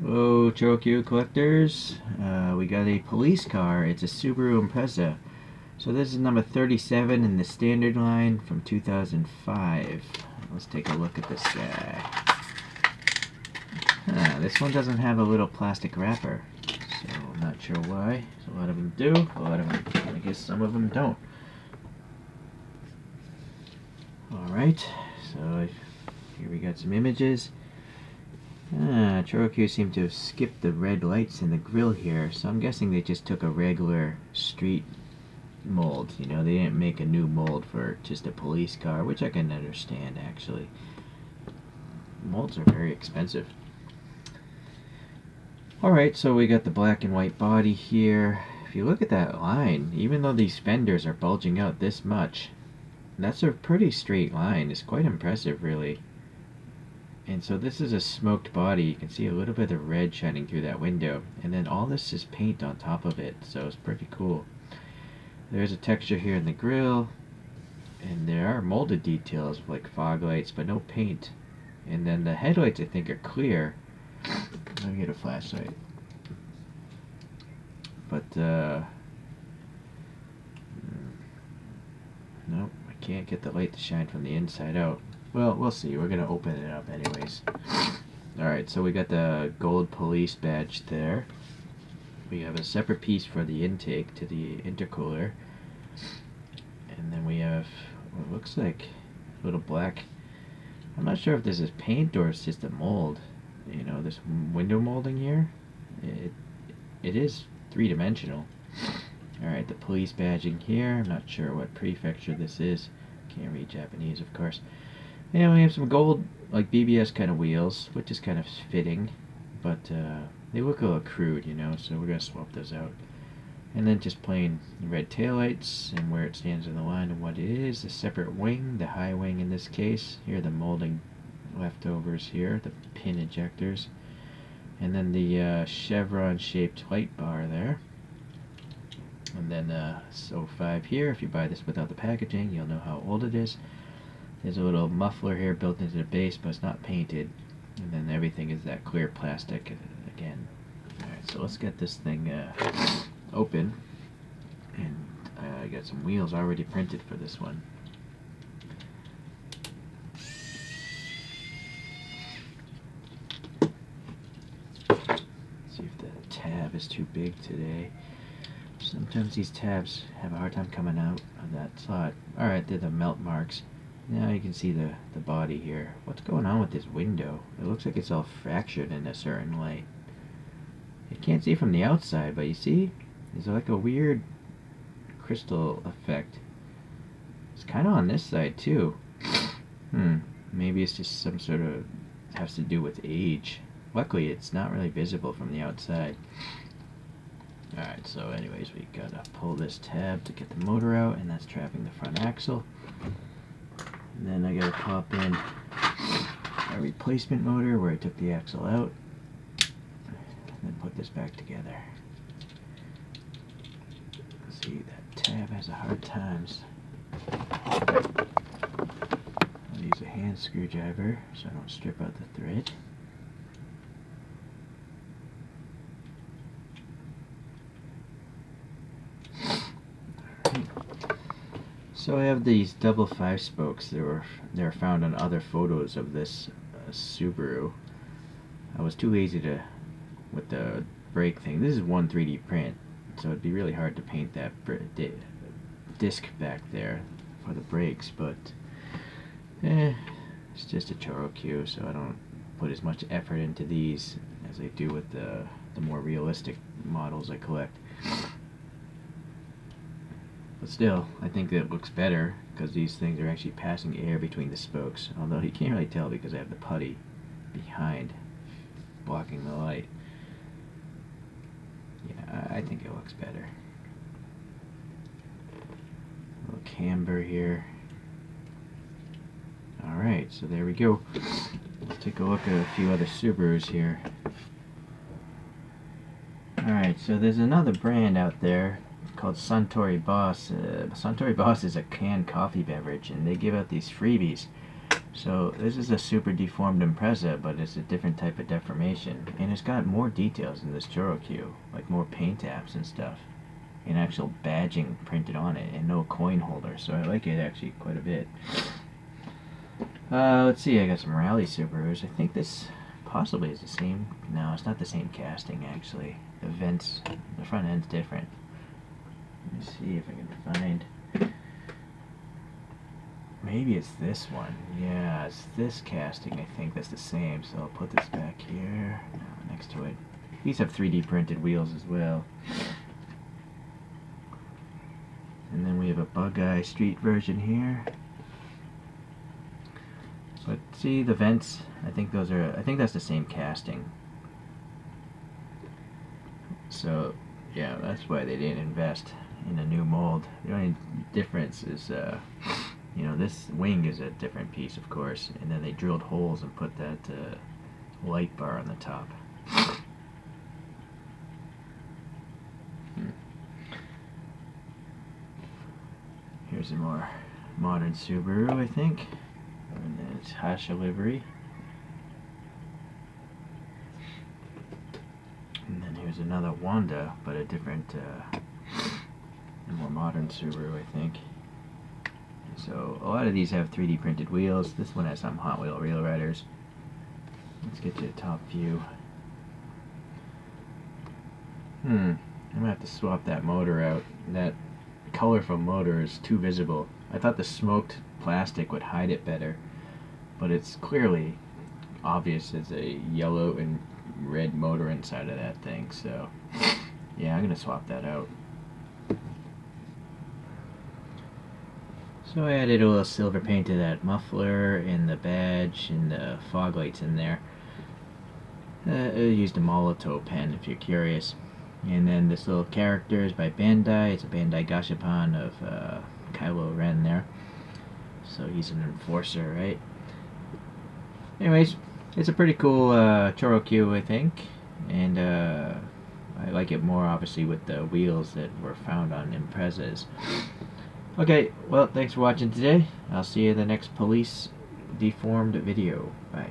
Hello, ChoroQ collectors. We got a police car. It's a Subaru Impreza. So this is number 37 in the standard line from 2005. Let's take a look at this guy. This one doesn't have a little plastic wrapper, so I'm not sure why. A lot of them do. A lot of them, I guess some of them don't. Alright, so here we got some images. Choro-Q seemed to have skipped the red lights in the grill here, so I'm guessing they just took a regular street mold. You know, they didn't make a new mold for just a police car, which I can understand, actually. Molds are very expensive. Alright, so we got the black and white body here. If you look at that line, even though these fenders are bulging out this much, that's a pretty straight line. It's quite impressive, really. And so this is a smoked body. You can see a little bit of red shining through that window. And then all this is paint on top of it, so it's pretty cool. There's a texture here in the grille. And there are molded details like fog lights, but no paint. And then the headlights, I think, are clear. Let me get a flashlight. But, nope, I can't get the light to shine from the inside out. Well, we'll see. We're going to open it up anyways. Alright, so we got the gold police badge there. We have a separate piece for the intake to the intercooler. And then we have what looks like a little black. I'm not sure if this is paint or it's just a mold. You know, this window molding here. It is three-dimensional. Alright, the police badging here. I'm not sure what prefecture this is. Can't read Japanese, of course. And we have some gold, like BBS kind of wheels, which is kind of fitting, but they look a little crude, you know, so we're going to swap those out. And then just plain red taillights and where it stands in the line and what it is. A separate wing, the high wing in this case. Here are the molding leftovers here, the pin ejectors. And then the chevron-shaped light bar there. And then so 5 here. If you buy this without the packaging, you'll know how old it is. There's a little muffler here built into the base, but it's not painted. And then everything is that clear plastic again. Alright, so let's get this thing open. And I got some wheels already printed for this one. See if the tab is too big today. Sometimes these tabs have a hard time coming out of that slot. Alright, they're the melt marks. Now you can see the body here. What's going on with this window? It looks like it's all fractured in a certain light. You can't see from the outside, but you see? There's like a weird crystal effect. It's kind of on this side too. Maybe it's just some sort of, has to do with age. Luckily it's not really visible from the outside. Alright, so anyways, we gotta pull this tab to get the motor out, and that's trapping the front axle. And then I gotta pop in a replacement motor where I took the axle out, and then put this back together. See, that tab has a hard times. I'll use a hand screwdriver so I don't strip out the thread. So I have these double 5 spokes. They're found on other photos of this Subaru. I was too lazy to with the brake thing. This is one 3D print, so it'd be really hard to paint that disc back there for the brakes. But it's just a Choro-Q, so I don't put as much effort into these as I do with the more realistic models I collect. But still, I think that it looks better because these things are actually passing air between the spokes. Although you can't really tell because I have the putty behind blocking the light. Yeah, I think it looks better. A little camber here. Alright, so there we go. Let's take a look at a few other Subarus here. Alright, so there's another brand out there called Suntory Boss. Suntory Boss is a canned coffee beverage, and they give out these freebies. So this is a super deformed Impreza, but it's a different type of deformation. And it's got more details in this Choro-Q, like more paint apps and stuff. And actual badging printed on it, and no coin holder, so I like it actually quite a bit. Let's see, I got some Rally Subarus. I think this possibly is the same. No, it's not the same casting actually. The vents, the front end's different. Let me see if I can find. Maybe it's this one. Yeah, it's this casting. I think that's the same. So I'll put this back here next to it. These have 3D printed wheels as well. And then we have a Bug Eye Street version here. But see the vents? I think that's the same casting. So yeah, that's why they didn't invest in a new mold. The only difference is you know, this wing is a different piece, of course, and then they drilled holes and put that light bar on the top. Here's a more modern Subaru, I think. And then it's Hasha livery. And then here's another Wanda, but a different, more modern Subaru, I think. So a lot of these have 3D printed wheels. This one has some Hot Wheel Rail Riders. Let's get to the top view. I'm gonna have to swap that motor out. That colorful motor is too visible. I thought the smoked plastic would hide it better, but it's clearly obvious there's a yellow and red motor inside of that thing. So yeah, I'm gonna swap that out. So I added a little silver paint to that muffler and the badge and the fog lights in there. I used a Molotov pen if you're curious. And then this little character is by Bandai. It's a Bandai Gashapon of Kylo Ren there. So he's an enforcer, right? Anyways, it's a pretty cool Choro-Q, I think. And I like it more, obviously, with the wheels that were found on Imprezas. Okay, well, thanks for watching today. I'll see you in the next police deformed video. Bye.